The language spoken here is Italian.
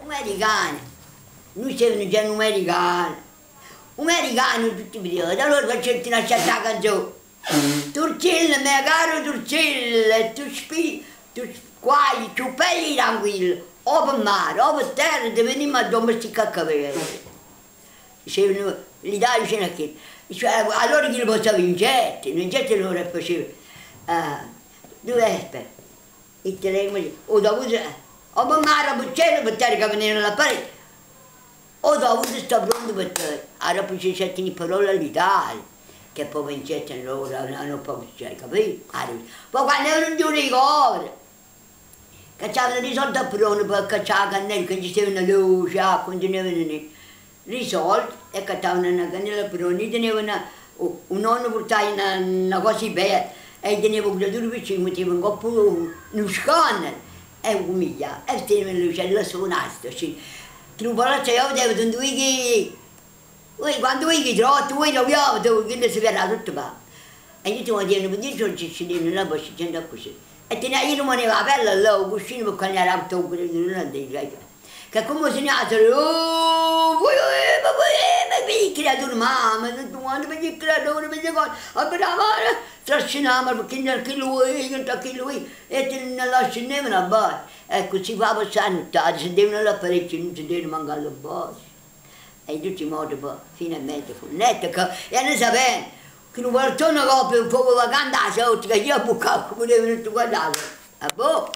americani, noi siamo già americani, americani tutti i periodi, allora facciamo una certa canzone, Turcilla, mio caro Turcilla, tu squagli, tu pei tranquillo, o per mare, o per terra, ti veniamo a domesticare a capire. Dicevano, l'Italia vicino a chi? Cioè, allora chi lo possa vincere, non c'è che loro facevano. Dove aspetta? Il telefono, o dopo, o per mare, o per cielo, per terra che venivano alla parete. O dopo sto pronto per te. Allora poi ci certi parole all'Italia, che poi vincete loro, non può succedere, capito? Poi quando erano giù i cori, cacciavano risolti a pronto per cacciare la cannella, che ci stavano la luce, continuavano risolti e cacciavano una cannella a pronto, tenevano un nonno portava una cosa bella e teneva un creatore vicino, metteva un coppo, uno scanner e un migliaio, e tenevano la luce, la suonasse, che non parlasse io, vedevo tanto che quando vuoi troppo, vuoi lo vedo, che ne si verrà tutto qua. E io ti voglio dire, non mi dico ci dicono la voce, c'è così. E io non me ne va bella là, un cuscino per cagliare a tutto, che come se ne ha detto, oh, ma che creatura, mamma, tu quando mi dici creatura, mi dico, a bravare, trascinare, perché non che lui, e te ne lasci nemmeno a base. Ecco, si va passando tardi, si devono l'apparecchio, non si deve mancare la base. E in tutti i modi, finalmente, fu netto, e non sapevano, che non guardano una coppia, un po' vacante, che io a bucare, come devono guardare. A boh.